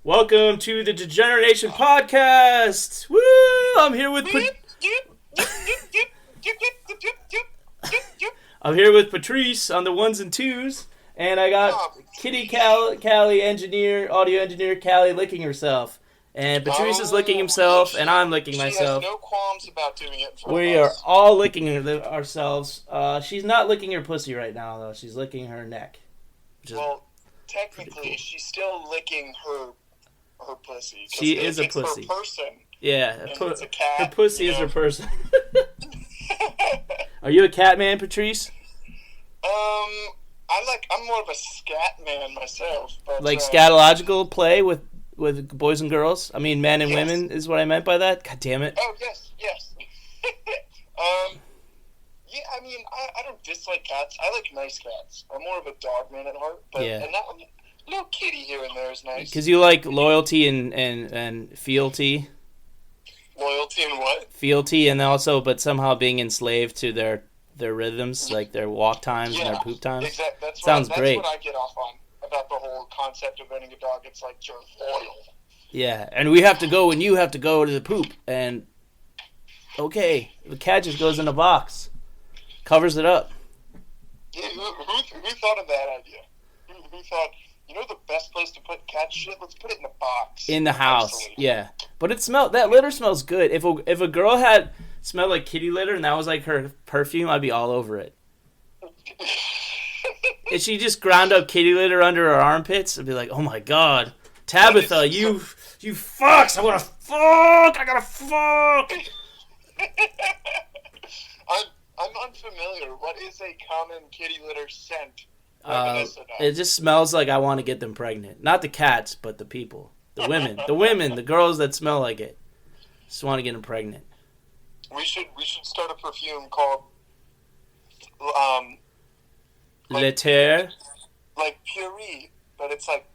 Welcome to the Degenerates podcast. Woo! I'm here with Patrice on the ones and twos, and I got Kitty Callie audio engineer Callie licking herself, and Patrice is licking himself, and I'm licking myself. She has no qualms about doing it. We are all licking ourselves. She's not licking her pussy right now, though. She's licking her neck. Well, technically, she's still licking her pussy. She is a pussy. Her person. Yeah, it's a cat. Her pussy is her person. Are you a cat man, Patrice? I'm more of a scat man myself. But, like scatological play with boys and girls? I mean, men and women is what I meant by that. God damn it. Oh, yes. Yeah, I mean, I don't dislike cats. I like nice cats. I'm more of a dog man at heart. But, yeah. And that one, little kitty here and there is nice. Because you like loyalty and fealty. Loyalty and what? Fealty, and also, but somehow being enslaved to their rhythms, like their walk times and their poop times. Exactly. Sounds great. That's what I get off on about the whole concept of owning a dog. It's like you're loyal. Yeah, and we have to go and you have to go to the poop. And, okay, the cat just goes in a box. Covers it up. Yeah, who thought of that idea? Who thought, the best place to put cat shit? Let's put it in a box. In the house, absolutely. Yeah. But that litter smells good. If a girl had smelled like kitty litter and that was like her perfume, I'd be all over it. If she just ground up kitty litter under her armpits, I'd be like, oh my god, Tabitha, you fucks! I gotta fuck! I'm unfamiliar. What is a common kitty litter scent? It just smells like I want to get them pregnant. Not the cats, but the people. The women, the girls that smell like it. Just want to get them pregnant. We should start a perfume called Letter. Like Puree, but it's like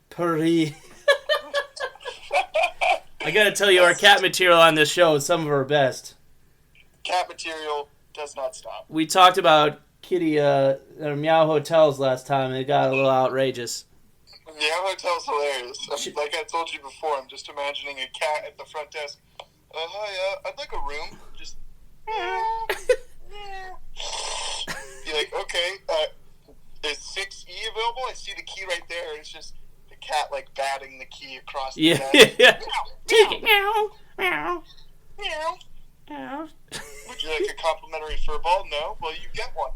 Puree. I gotta tell you, our cat material on this show is some of our best. Cat material does not stop. We talked about kitty meow hotels last time, and it got a little outrageous. Meow hotel's hilarious. Like I told you before, I'm just imagining a cat at the front desk. Hi, I'd like a room. Just You're like, okay, is 6E available? I see the key right there. It's just the cat like batting the key across the desk. Yeah. Meow, meow, meow. Meow. Would you like a complimentary fur ball? No? Well, you get one.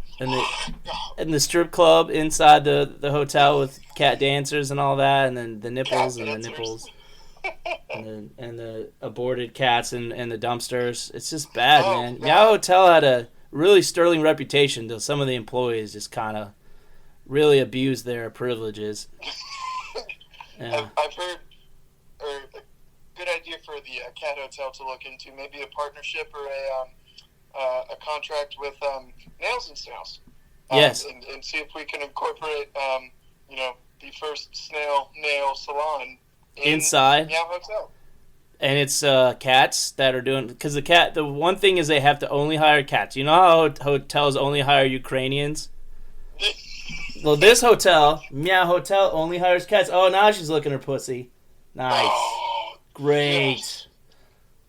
And the strip club inside the hotel with cat dancers and all that, and then the nipples and the nipples. and the aborted cats and the dumpsters. It's just bad, man. Meow Hotel had a really sterling reputation until some of the employees just kind of really abused their privileges. Yeah. I've heard a good idea for the cat hotel to look into, maybe a partnership or a contract with Nails and Snails. Yes. And see if we can incorporate, the first snail nail salon inside Meow Hotel. And it's cats that are doing, because the one thing is they have to only hire cats. You know how hotels only hire Ukrainians? Well, this hotel, Meow Hotel, only hires cats. Oh, now she's licking her pussy. Nice. Oh, great. Yes.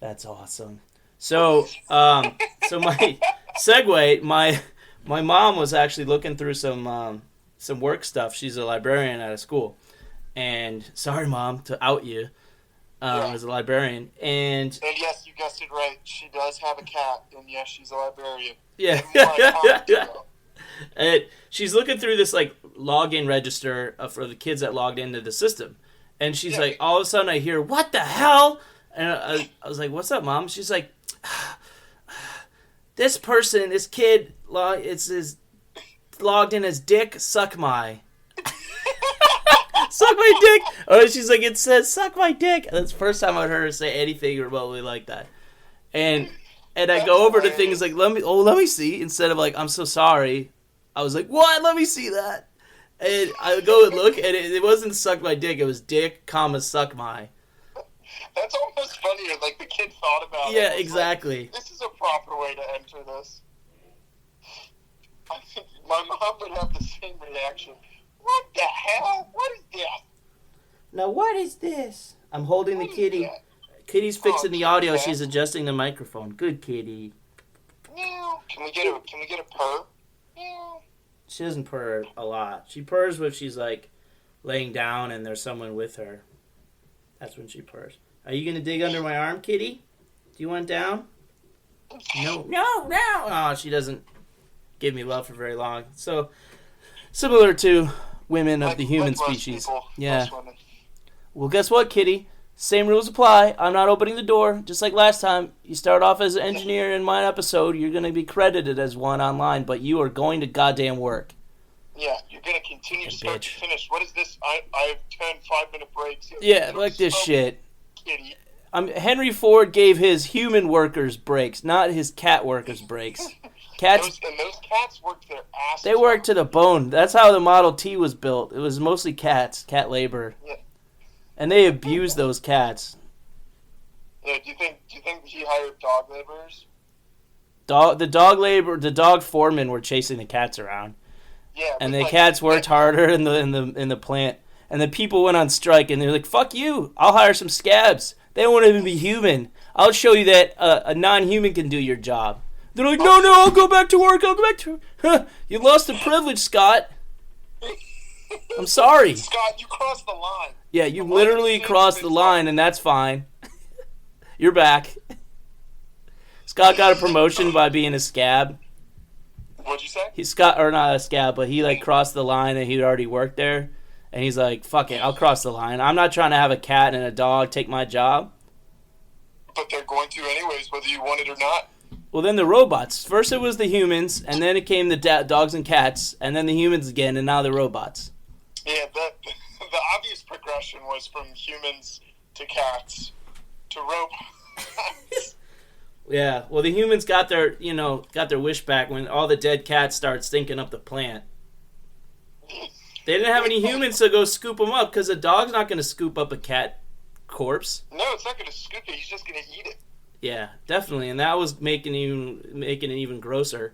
That's awesome. So my segue, my mom was actually looking through some work stuff. She's a librarian at a school. And sorry, Mom, to out you as a librarian. And yes, you guessed it right. She does have a cat, and yes, she's a librarian. Yeah. And she's looking through this like login register for the kids that logged into the system. And she's like, all of a sudden I hear, what the hell? And I was like, what's up, Mom? She's like, this kid, is logged in as Dick Suck My. Suck my dick. Oh, she's like, it says suck my dick. That's the first time I heard her say anything remotely like that. And I go over to things like, let me see. Instead of like, I'm so sorry. I was like, what? Let me see that. And I go and look, and it wasn't suck my dick. It was dick, suck my. That's almost funnier. Like the kid thought about it. Yeah, exactly. Like, this is a proper way to enter this. I think my mom would have the same reaction. What the hell? What is this? Now what is this? I'm holding the What is kitty. that? Kitty's fixing the audio. cat. She's adjusting the microphone. Good kitty. Meow. Can we get a purr? Meow. She doesn't purr a lot. She purrs when she's like laying down and there's someone with her. That's when she purrs. Are you gonna dig under my arm, kitty? Do you want down? No. Oh, she doesn't give me love for very long. So similar to women of the human species. Yeah. Well, guess what, kitty? Same rules apply. I'm not opening the door. Just like last time, you start off as an engineer in my episode. You're going to be credited as one online, but you are going to goddamn work. Yeah, you're going to continue start to finish. What is this? I have 10 5-minute breaks. Yeah, like this shit. Kitty. Henry Ford gave his human workers breaks, not his cat workers breaks. Those cats worked their asses They worked to the bone. That's how the Model T was built. It was mostly cat labor. Yeah. And they abused those cats. Yeah, do you think he hired dog laborers? The dog foremen were chasing the cats around. Yeah. And the cats worked harder in the plant. And the people went on strike and they're like, "Fuck you. I'll hire some scabs. They won't even be human. I'll show you that a non-human can do your job." They're like, no, I'll go back to work. Huh, you lost the privilege, Scott. I'm sorry. Scott, you crossed the line. Yeah, you literally crossed the line, and that's fine. You're back. Scott got a promotion by being a scab. What'd you say? Not a scab, but he crossed the line, and he'd already worked there. And he's like, fuck it, I'll cross the line. I'm not trying to have a cat and a dog take my job. But they're going to anyways, whether you want it or not. Well, then the robots. First it was the humans, and then it came the dogs and cats, and then the humans again, and now the robots. Yeah, the obvious progression was from humans to cats to robots. Yeah, well, the humans got their wish back when all the dead cats started stinking up the plant. They didn't have any humans to go scoop them up, because a dog's not going to scoop up a cat corpse. No, it's not going to scoop it. He's just going to eat it. Yeah, definitely, and that was making it even grosser.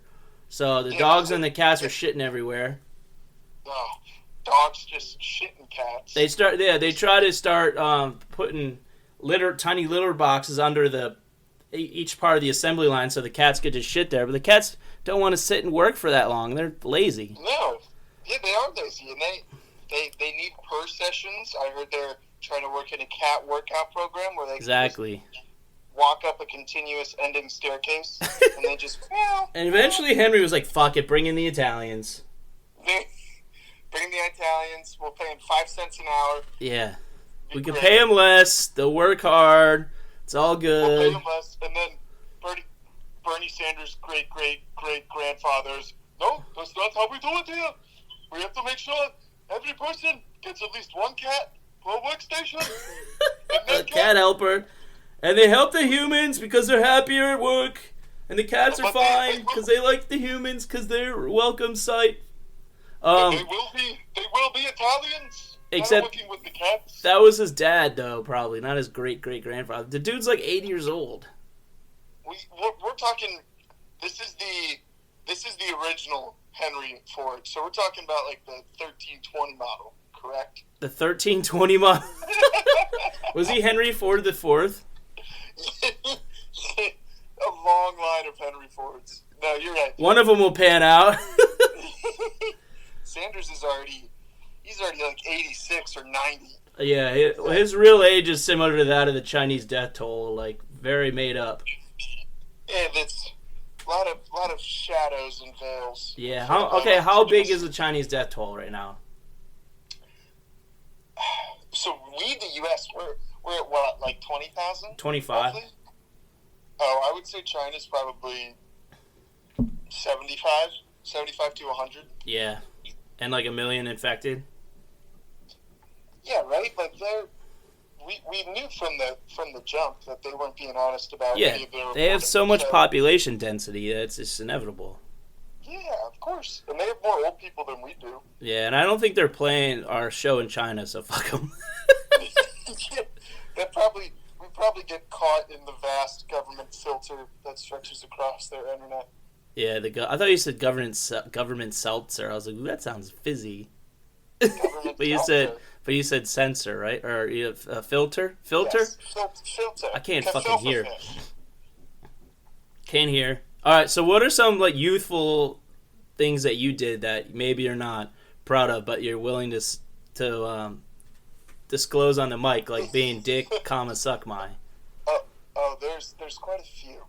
So the dogs and the cats are shitting everywhere. Oh, dogs just shitting cats. They try to start putting tiny litter boxes under each part of the assembly line so the cats could just shit there. But the cats don't want to sit and work for that long. They're lazy. No, yeah, they are lazy, and they need purr sessions. I heard they're trying to work in a cat workout program where they exactly. Walk up a continuous ending staircase, and they just... And eventually Henry was like, fuck it, bring in the Italians. Bring the Italians, we'll pay them 5 cents an hour. Yeah. We can pay them less, they'll work hard, it's all good. We'll pay them less, and then Bernie Sanders' great-great-great-grandfathers, no, that's not how we do it here. We have to make sure every person gets at least one cat per workstation. A cat helper. And they help the humans because they're happier at work. And the cats are fine because they like the humans because they're a welcome sight. They will be Italians. Except working with the cats. That was his dad, though, probably. Not his great-great-grandfather. The dude's like 80 years old. We're talking... This is the original Henry Ford. So we're talking about like the 1320 model, correct? The 1320 model? Was he Henry Ford the Fourth? A long line of Henry Fords. No, you're right. One of them will pan out. Sanders is already like 86 or 90. Yeah, his real age is similar to that of the Chinese death toll, like very made up. Yeah, that's a lot of shadows and veils. Yeah. How big is the Chinese death toll right now? So the U.S. we're at what, like 20,000? 25. Roughly? Oh, I would say China's probably 75 to 100. Yeah, and like 1 million infected. Yeah, right. But we knew from the jump that they weren't being honest about. Yeah, they have so much population density that it's just inevitable. Yeah, of course, and they have more old people than we do. Yeah, and I don't think they're playing our show in China, so fuck them. We probably get caught in the vast government filter that stretches across their internet. Yeah, I thought you said government seltzer. I was like, ooh, that sounds fizzy. Government But you said, filter. but you said sensor, right? Or you have a filter? Filter? Yes, filter. I can't fucking Gefilte hear. fish. Can't hear. All right. So, what are some like youthful things that you did that maybe you're not proud of, but you're willing to disclose on the mic, like being dick, comma suck my? There's quite a few.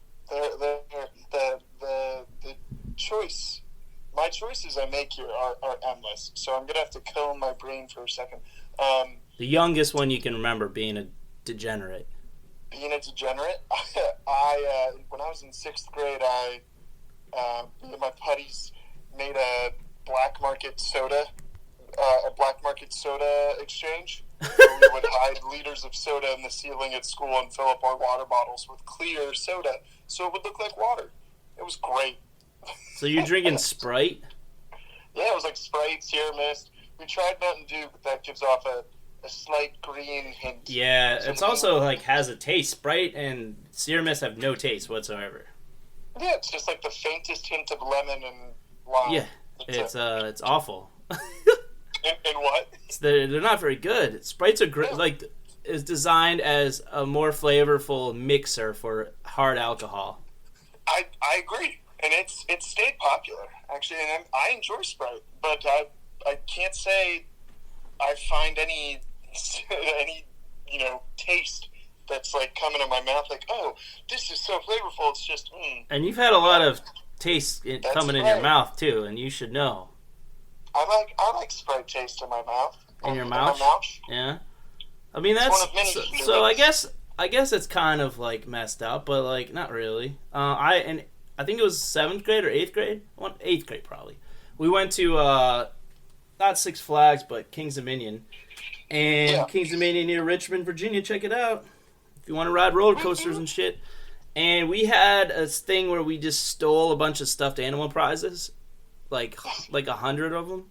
The choice, my choices I make here are endless. So I'm gonna have to comb my brain for a second. The youngest one you can remember being a degenerate. Being a degenerate, when I was in 6th grade, me and my buddies made a black market soda exchange. Where we would hide liters of soda in the ceiling at school and fill up our water bottles with clear soda, so it would look like water. It was great. So you're drinking Sprite? Yeah, it was like Sprite, Sierra Mist. We tried Mountain Dew, but that gives off a slight green hint. Yeah, it's also like has a taste. Sprite and Sierra Mist have no taste whatsoever. Yeah, it's just like the faintest hint of lemon and lime. Yeah, it's awful. And what? They're not very good. Sprites are great. Yeah. Like is designed as a more flavorful mixer for hard alcohol. I agree, and it's stayed popular actually, and I enjoy Sprite, but I can't say I find any taste that's like coming in my mouth like, oh, this is so flavorful. It's just And you've had a lot of taste coming in your right. mouth too, and you should know. I like Sprite taste in my mouth. In your mouth? Yeah. I mean It's that's one of many so. I feelings. guess it's kind of like messed up, but like not really. I think it was 7th grade or 8th grade. 8th grade probably. We went to not Six Flags, but Kings Dominion, and Yeah. Kings Dominion near Richmond, Virginia. Check it out if you want to ride roller coasters and shit. And we had a thing where we just stole a bunch of stuffed animal prizes, like 100 of them.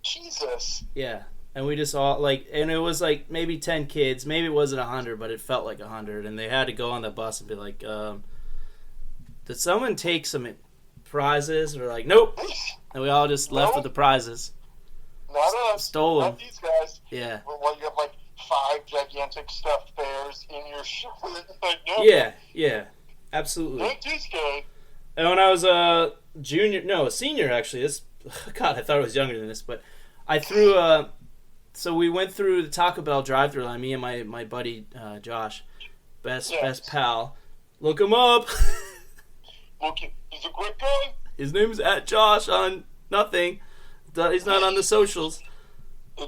Jesus. Yeah, and we just all and it was like maybe 10 kids. Maybe it wasn't 100, but it felt like 100. And they had to go on the bus and be like, "Did someone take some prizes?" We're like, "Nope," and we all just left Nope. with the prizes. Not us. Stole 'em. Not these guys. Yeah, Well, you have like 5 gigantic stuffed bears in your shirt. Like, no, yeah, absolutely. not this guy. And when I was a senior actually. God, I thought I was younger than this, but I threw so we went through the Taco Bell drive-thru line. Me and my buddy Josh, best pal. Look him up. Look, he's a great guy. His name's @Josh on nothing. He's not on the socials.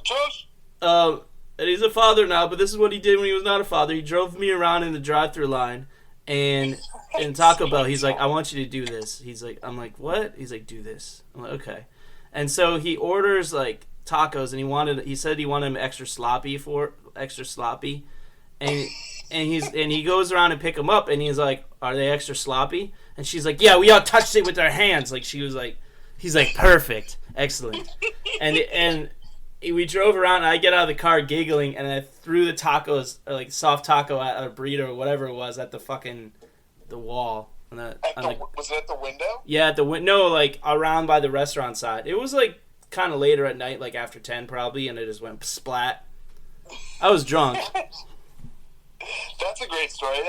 Josh. And he's a father now, but this is what he did when he was not a father. He drove me around in the drive-thru line, and in Taco Bell, he's like, "I want you to do this." I'm like, "What?" He's like, "Do this." I'm like, "Okay." And so he orders like tacos, and he said he wanted them extra sloppy, and he goes around and pick them up, and he's like, "Are they extra sloppy?" And she's like, "Yeah, we all touched it with our hands." Like he's like, "Perfect, excellent." And we drove around, and I get out of the car giggling, and I threw the tacos, like soft taco at a burrito or whatever it was, at the wall. Was it at the window? Yeah, at the window, like around by the restaurant side. It was like kind of later at night, like after 10 probably, and it just went splat. I was drunk. That's a great story.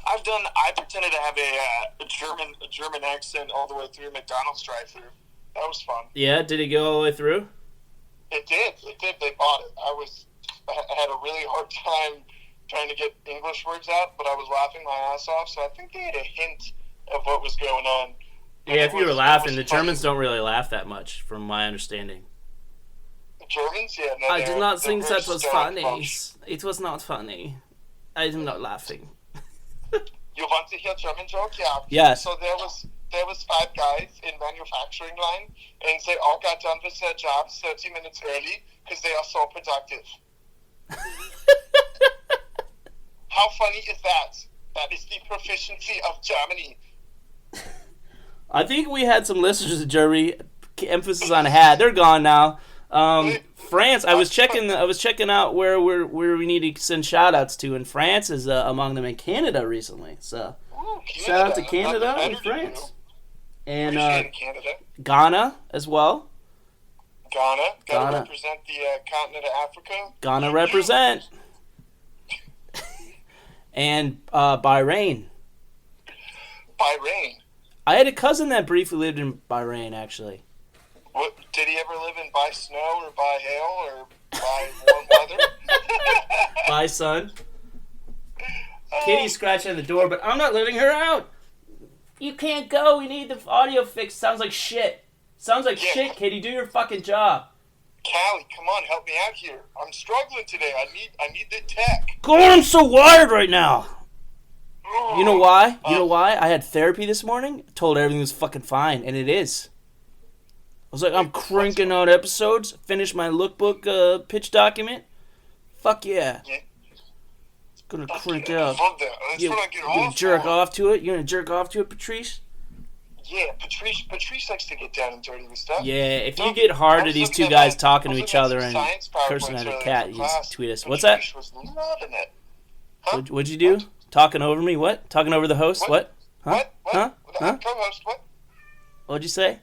I pretended to have a German accent all the way through McDonald's drive-thru. That was fun. Yeah, did it go all the way through? It did. They bought it. I had a really hard time trying to get English words out, but I was laughing my ass off, so I think they had a hint of what was going on. Yeah, if you were laughing, the Germans don't really laugh that much, from my understanding. The Germans? Yeah, no, I did not think very that was stoic funny. bunch. It was not funny. I am not laughing. You want to hear German joke? Yeah. Yes. So there was 5 guys in manufacturing line, and they all got done with their jobs 30 minutes early because they are so productive. How funny is that? That is the proficiency of Germany. I think we had some listeners in Germany. Emphasis on had. They're gone now. France. I was checking out where we need to send shout outs to, and France is among them, in Canada recently. So Ooh, shout out to Canada. Canada and France, and Appreciate Canada. Ghana as well. Ghana. Gotta Ghana. represent the continent of Africa. Ghana represent. And Bahrain. Bahrain. I had a cousin that briefly lived in Bahrain, actually. What, did he ever live in by snow or by hail or by warm weather? Bye, son. Kitty's scratching at the door, but I'm not letting her out. You can't go. We need the audio fixed. Sounds like shit. Sounds like shit, Kitty. Do your fucking job. Callie, come on, help me out here. I'm struggling today. I need the tech. God, I'm so wired right now. You know why? You know why? I had therapy this morning. Told everything was fucking fine, and it is. I was like, I'm cranking out episodes. Finished my lookbook pitch document. Fuck yeah. It's gonna crank out. I love that. That's what I get off gonna jerk off to it? You gonna jerk off to it, Patrice? Yeah, Patrice likes to get down and dirty with stuff. Yeah, if you get hard at these two guys talking to each other and cursing at a cat, you just tweet us. What's that? Was loving it. Huh? What'd you do? What? Talking over me? What? Talking over the host? What? Huh? What? Huh? Huh? Co-host, what? What'd you say?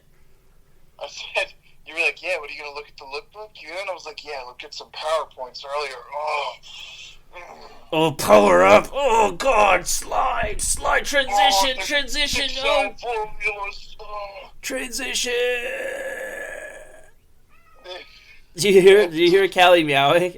I said, you were like, yeah, what are you going to look at the lookbook? Yeah, and I was like, yeah, look at some PowerPoints earlier. Oh, power up. Oh, God. Slide. Transition. Oh. Transition. Did you hear Callie meowing?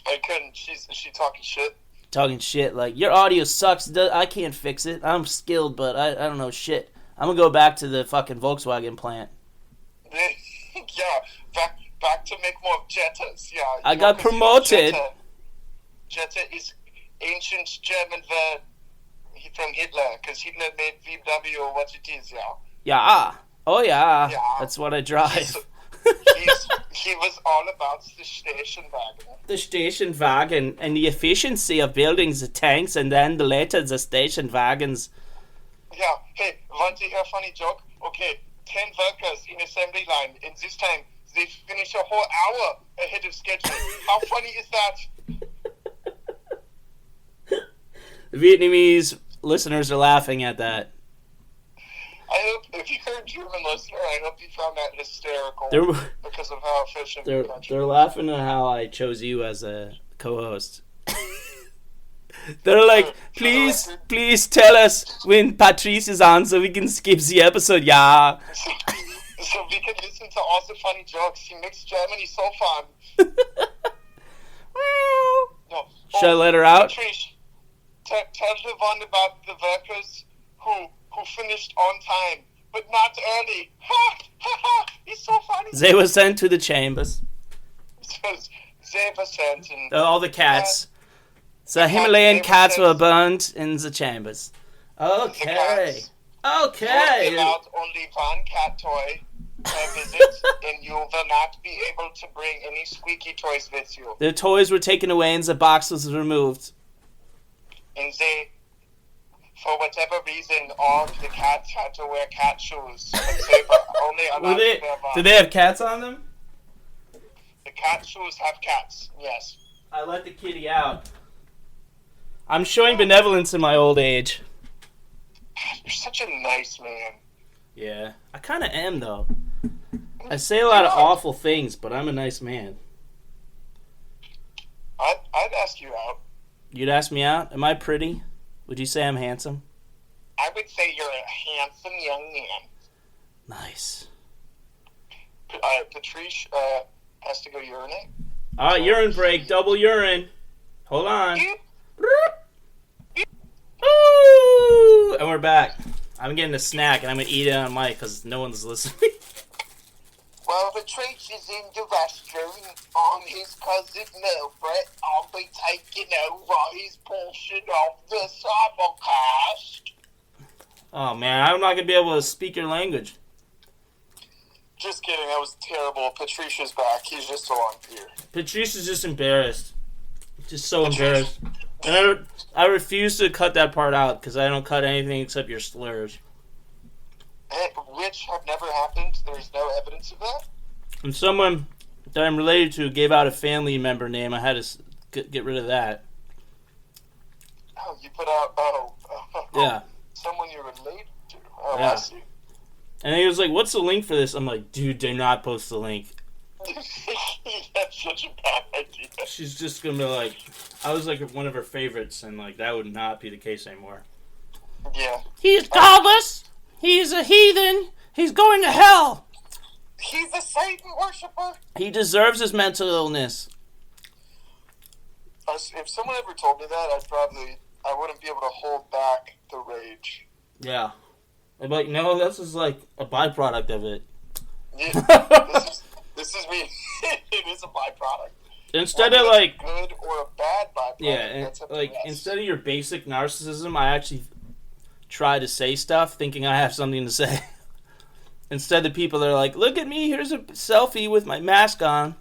I couldn't. She's talking shit. Talking shit. Like, your audio sucks. I can't fix it. I'm skilled, but I don't know shit. I'm going to go back to the fucking Volkswagen plant. Yeah, back to make more Jettas. Yeah, I got promoted. Jetta is ancient German word from Hitler, because Hitler made VW or what it is, yeah. Yeah. Oh, yeah. That's what I drive. He was all about the station wagon. The station wagon and the efficiency of building the tanks and then later the station wagons. Yeah, hey, want to hear a funny joke? Okay, 10 workers in assembly line, and this time they finish a whole hour ahead of schedule. How funny is that? The Vietnamese listeners are laughing at that. I hope, if you're a German listener, I hope you found that hysterical because of how efficient the country is. They're laughing at how I chose you as a co-host. They're like, please tell us when Patrice is on so we can skip the episode, yeah. So we can listen to all the funny jokes. He makes Germany so fun. No. Should I let her out? Patrice, tell the one about the workers who finished on time, but not early. Ha! Ha! Ha! He's so funny. They were sent to the chambers. They were sent. And, all the cats. The Himalayan cats were burned in the chambers. Okay. Okay. You're allowed only one cat toy per visit, and you will not be able to bring any squeaky toys with you. The toys were taken away and the box was removed. And they, for whatever reason, all the cats had to wear cat shoes. But they were only allowed to wear one. Did they have cats on them? The cat shoes have cats, yes. I let the kitty out. I'm showing benevolence in my old age. You're such a nice man. Yeah, I kind of am, though. I say a lot of awful things, but I'm a nice man. I'd ask you out. You'd ask me out? Am I pretty? Would you say I'm handsome? I would say you're a handsome young man. Nice. Patrice has to go urinate. Alright, urine break. Double urine. Hold on. Ooh, and we're back. I'm getting a snack, and I'm going to eat it on mic because no one's listening. Well, Patrice is in the restroom on his cousin Milfred. I'll be taking over his portion of the simulcast. Oh, man, I'm not going to be able to speak your language. Just kidding, that was terrible. Patrice is back. He's just so on here. Patrice is just embarrassed. Just so embarrassed. And I refuse to cut that part out because I don't cut anything except your slurs. Which have never happened. There's no evidence of that. And someone that I'm related to gave out a family member name. I had to get rid of that. Oh, you put out... Oh. Yeah. Someone you're related to. Oh, yeah. I see. And he was like, "What's the link for this?" I'm like, "Dude, do not post the link." That's such a bad idea. She's just gonna be like, I was like one of her favorites, and like that would not be the case anymore. Yeah. He's godless. He's a heathen. He's going to hell. He's a Satan worshiper. He deserves his mental illness. If someone ever told me that, I wouldn't be able to hold back the rage. Yeah. I'm like, no, this is like a byproduct of it. Yeah, this is me. It is a byproduct. Instead of like good or a bad byproduct. Yeah, and like instead of your basic narcissism, I actually try to say stuff thinking I have something to say. Instead, the people are like, "Look at me! Here's a selfie with my mask on."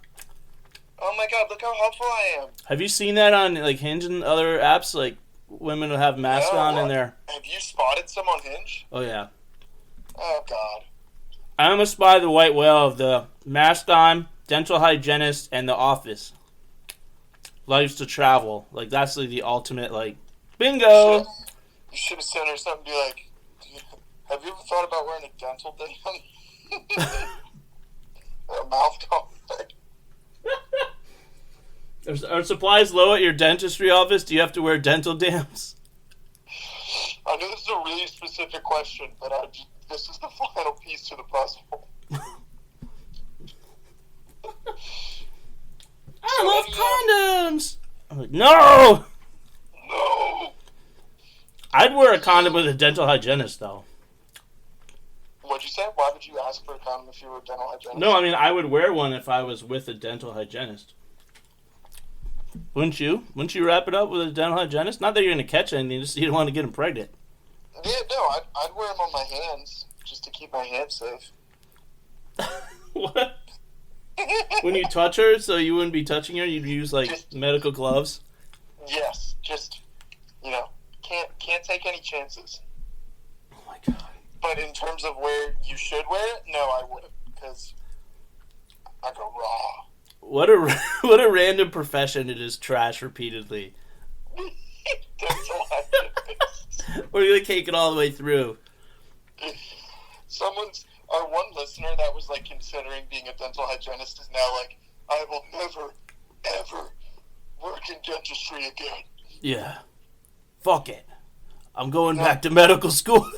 Oh my god! Look how helpful I am. Have you seen that on like Hinge and other apps? Like women will have masks on in there. Have you spotted some on Hinge? Oh yeah. Oh god. I almost spy the white whale of the mask on, dental hygienist, and the office. Lives to travel. Like that's like the ultimate like bingo. You should have sent her something. Be like, have you ever thought about wearing a dental dam? A mouth guard. Are supplies low at your dentistry office? Do you have to wear dental dams? I know this is a really specific question, but this is the final piece to the puzzle. I love condoms! I'm like, no! No! I'd wear a condom with a dental hygienist, though. What'd you say? Why would you ask for a condom if you were a dental hygienist? No, I mean, I would wear one if I was with a dental hygienist. Wouldn't you? Wouldn't you wrap it up with a dental hygienist? Not that you're going to catch anything, just you don't want to get them pregnant. Yeah, no, I'd wear them on my hands, just to keep my hands safe. What? When you touch her, so you wouldn't be touching her, you'd use, like, just medical gloves? Yes, just, can't take any chances. Oh my god. But in terms of where you should wear it, no, I wouldn't, because I go raw. What a random profession to just trash repeatedly. Dental hygienist. Or you're gonna take it all the way through. Our one listener that was like considering being a dental hygienist is now like, I will never, ever work in dentistry again. Yeah. Fuck it. I'm going back to medical school.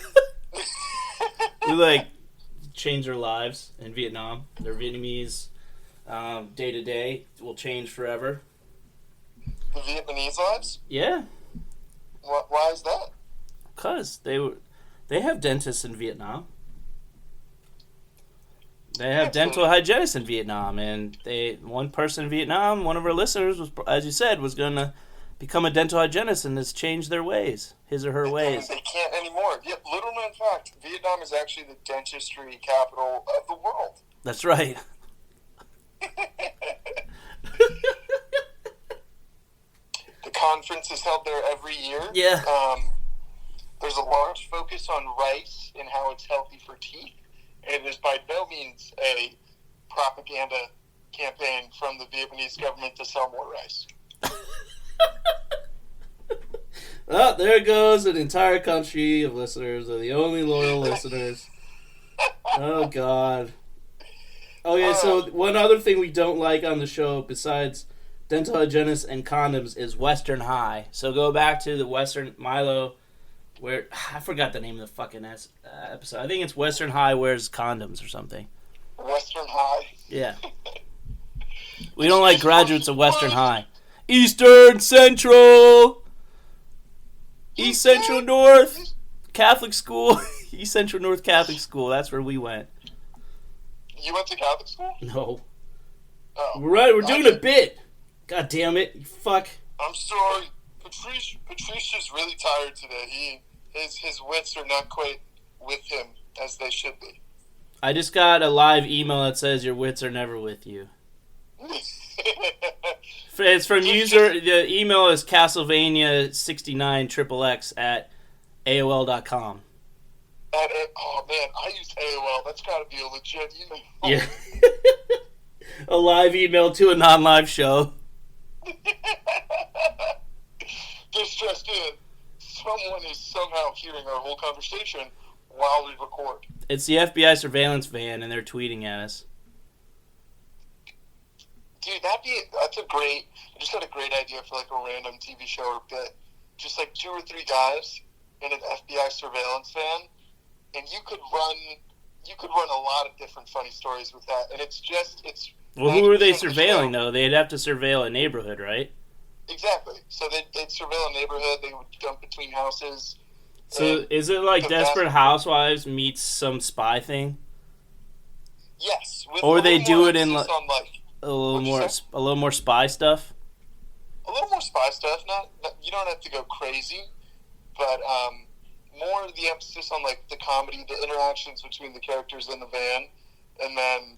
We like change their lives in Vietnam. They're Vietnamese. Day to day will change forever. The Vietnamese lives? Yeah. Why is that? Because they have dentists in Vietnam. They have dental hygienists in Vietnam, and one person in Vietnam, one of our listeners, was, as you said, was going to become a dental hygienist and has changed their ways, his or her ways. They can't anymore. Yeah, little known fact, Vietnam is actually the dentistry capital of the world. That's right. The conference is held there every year. Yeah. There's a large focus on rice and how it's healthy for teeth. And it is by no means a propaganda campaign from the Vietnamese government to sell more rice. Well, there goes an entire country of listeners. They're the only loyal listeners. Oh, God. Okay, so one other thing we don't like on the show, besides dental hygienists and condoms, is Western High. So go back to the Western Milo, where I forgot the name of the fucking episode. I think it's Western High wears condoms or something. Western High? Yeah. We don't like graduates of Western High. Eastern Central! East Central North Catholic School. East Central North Catholic School. That's where we went. You went to Catholic school? No. Oh. We're doing a bit. God damn it. You fuck. I'm sorry. Patricia's really tired today. His wits are not quite with him as they should be. I just got a live email that says your wits are never with you. It's from user. The email is Castlevania69XXX at AOL.com. Oh man, I use AOL. That's got to be a legit email. Yeah. A live email to a non-live show. This just in. Someone is somehow hearing our whole conversation while we record. It's the FBI surveillance van, and they're tweeting at us. Dude, that's a great. I just had a great idea for like a random TV show or bit. Just like 2 or 3 guys in an FBI surveillance van, and you could run a lot of different funny stories with that. And it's Well, who are they surveilling though? They'd have to surveil a neighborhood, right? Exactly. So they'd surveil a neighborhood. They would jump between houses. So is it like Desperate Housewives meets some spy thing? Yes. Or they do it in like a little more spy stuff. A little more spy stuff. Not you don't have to go crazy, but more the emphasis on like the comedy, the interactions between the characters in the van, and then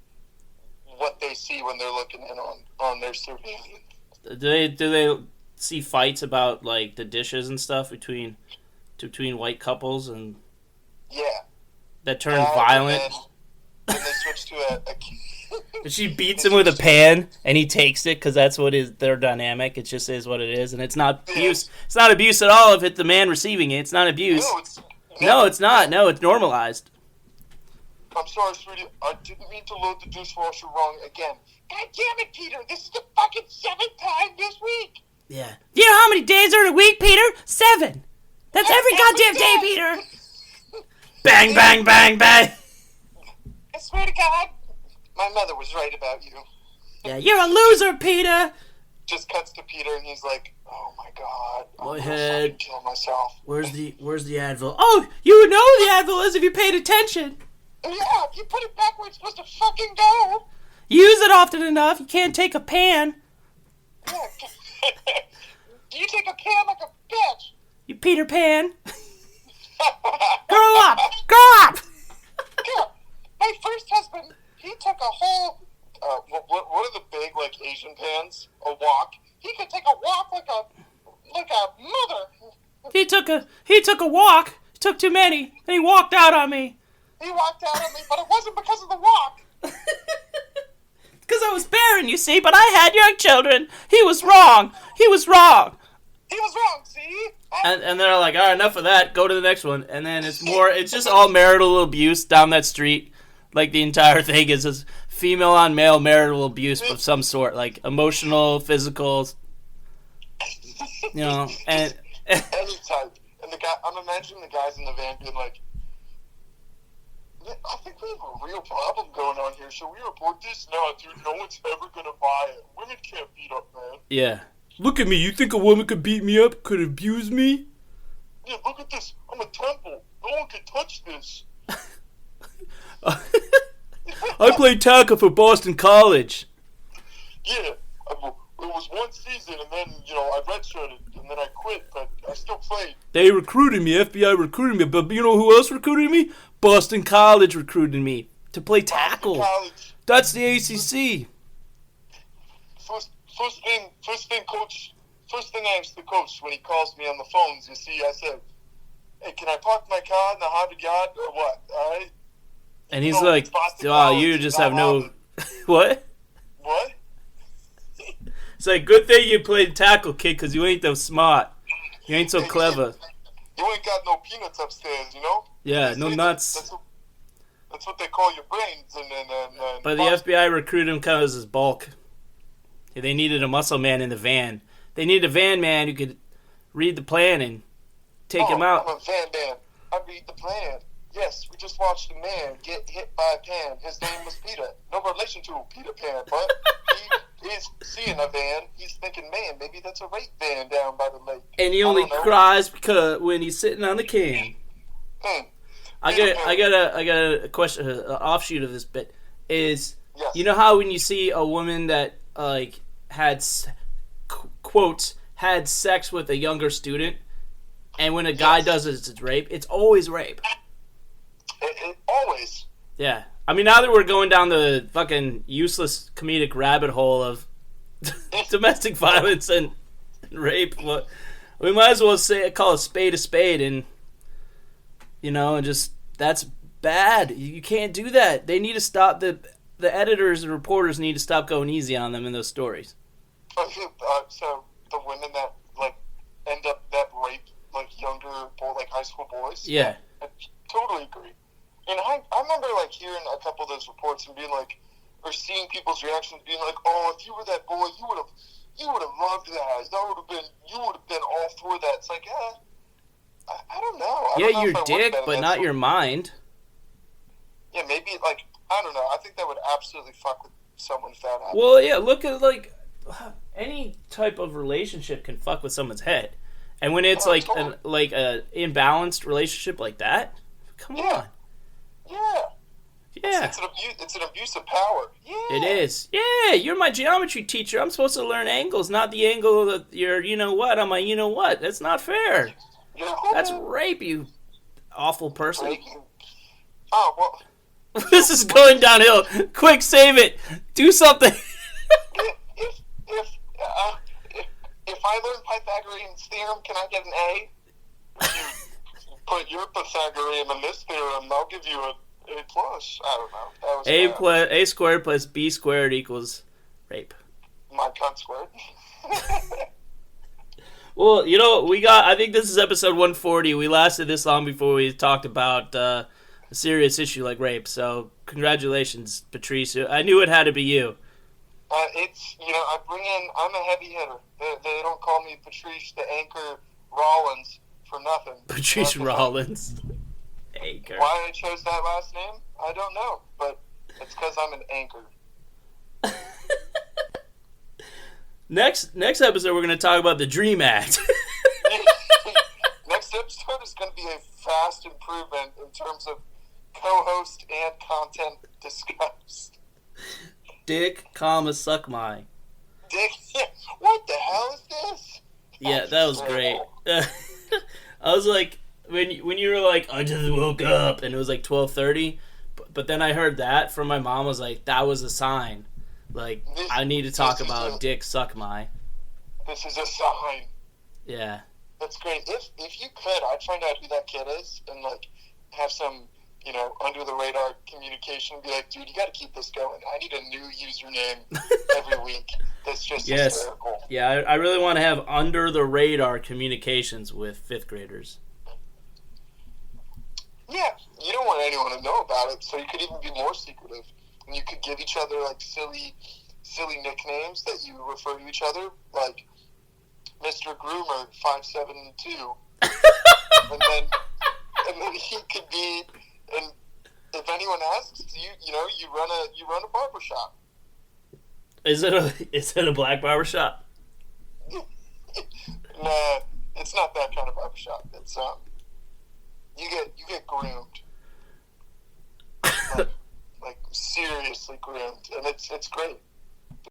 what they see when they're looking in on their surveillance. Do they see fights about like the dishes and stuff between white couples and that turn violent? Then they switch to and she beats him with a pan, and he takes it because that's what is their dynamic. It just is what it is, and it's not abuse. It's not abuse at all if it's the man receiving it. It's not abuse. No, it's not. No, it's normalized. I'm sorry, sweetie. I didn't mean to load the dishwasher wrong again. God damn it, Peter! This is the fucking 7th time this week. Yeah. Do you know how many days are in a week, Peter? 7. That's every goddamn day, Peter. Bang, bang, bang, bang. I swear to God, my mother was right about you. Yeah, you're a loser, Peter. Just cuts to Peter, and he's like, "Oh my God, my head. Kill myself." Where's the Advil? Oh, you would know where the Advil is if you paid attention. Yeah, if you put it back where it's supposed to fucking go. Use it often enough. You can't take a pan. Yeah. Do you take a pan like a bitch? You Peter Pan. Grow up. Grow up. Yeah. My first husband, he took a whole, what are the big, like, Asian pans? A wok. He could take a wok like a mother. He took a walk. He took too many. And he walked out on me. He walked out on me, but it wasn't because of the wok. Because I was barren, you see, but I had young children. He was wrong. He was wrong. He was wrong, see? And they're like, all right, enough of that. Go to the next one. And then it's just all marital abuse down that street. Like, the entire thing is just female on male marital abuse of some sort. Like, emotional, physical, you know, and... Any type. And the guy, I'm imagining the guys in the van being like, I think we have a real problem going on here. Should we report this? No, dude, no one's ever going to buy it. Women can't beat up, man. Yeah. Look at me. You think a woman could beat me up? Could abuse me? Yeah, look at this. I'm a temple. No one can touch this. I played tackle for Boston College. Yeah. It was one season, and then, I redshirted, and then I quit, but I still played. They recruited me. FBI recruited me. But you know who else recruited me? Boston College recruited me to play tackle. That's the ACC. First thing, coach. First thing I asked the coach when he calls me on the phones, you see, I said, "Hey, can I park my car in the 100-yard or what? All right." And he's like, "Oh, you just have no." What? What? It's like, good thing you played tackle, kid, because you ain't so smart. You ain't so clever. You ain't got no peanuts upstairs, you know? Yeah, no nuts. That's what they call your brains. But the FBI recruited him because of his bulk. They needed a muscle man in the van. They needed a van man who could read the plan and take him out. I'm a van man. I read the plan. Yes, we just watched a man get hit by a pan. His name was Peter. No relation to Peter Pan, but he is seeing a van. He's thinking, man, maybe that's a rape van down by the lake. And he only cries because when he's sitting on the can. I got a question, an offshoot of this bit is, yes. You know how when you see a woman that like had quotes had sex with a younger student, and when a guy does it, it's rape. It's always rape. It always. Yeah. I mean, now that we're going down the fucking useless comedic rabbit hole of domestic violence and rape, we might as well call a spade, and and just that's bad. You can't do that. They need to stop. The editors and reporters need to stop going easy on them in those stories. So the women that end up that rape younger high school boys. Yeah. I totally agree. And I remember like hearing a couple of those reports and being like, or seeing people's reactions, being like, "Oh, if you were that boy, you would have loved that. You would have been all for that." It's like, I don't know. I Yeah, don't know your if I would have dick, been in but that not your mind. Yeah, maybe like I don't know. I think that would absolutely fuck with someone if that happened. Well, yeah, look at like any type of relationship can fuck with someone's head, and when it's Oh, like totally. a imbalanced relationship like that, come on, Yeah. yeah, It's an abuse of power. Yeah. it is. Yeah, you're my geometry teacher. I'm supposed to learn angles, not the angle that you're. You know what? I'm like, you know what? That's not fair. Yeah. That's rape, you awful person. Like, oh well. This is going downhill. Quick, save it. Do something. If if, uh, if if I learn Pythagorean's theorem, can I get an A? If you put your Pythagorean in this theorem, I'll give you a plus. I don't know. That was A squared plus B squared equals rape. my cunt squared. Well, you know, I think this is episode 140. We lasted this long before we talked about a serious issue like rape. So, congratulations, Patrice. I knew it had to be you. It's, I'm a heavy hitter. They don't call me Patrice the Anchor Rollins for nothing. Patrice Rollins. Anchor. Why I chose that last name, I don't know. But it's because I'm an anchor. Next episode, we're going to talk about the Dream Act. Next episode is going to be a vast improvement in terms of co-host and content discussed. Dick, suck my. Dick, what the hell is this? Yeah, that was great. I was like, when you were like, I just woke up, and it was like 12:30, but then I heard that from my mom. I was like, that was a sign. Like, I need to talk about Dick, suck my. This is a sign. Yeah. That's great. If you could, I'd find out who that kid is and like have some, under the radar communication. Be like, dude, you got to keep this going. I need a new username every week. That's just hysterical. Yeah, I really want to have under the radar communications with fifth graders. Yeah, you don't want anyone to know about it, so you could even be more secretive. And you could give each other like silly nicknames that you refer to each other, like Mr. Groomer 572, and then he could be. And if anyone asks, you run a barber shop. Is it a black barber shop? Nah, it's not that kind of barber shop. It's you get groomed. Like seriously groomed, and it's great.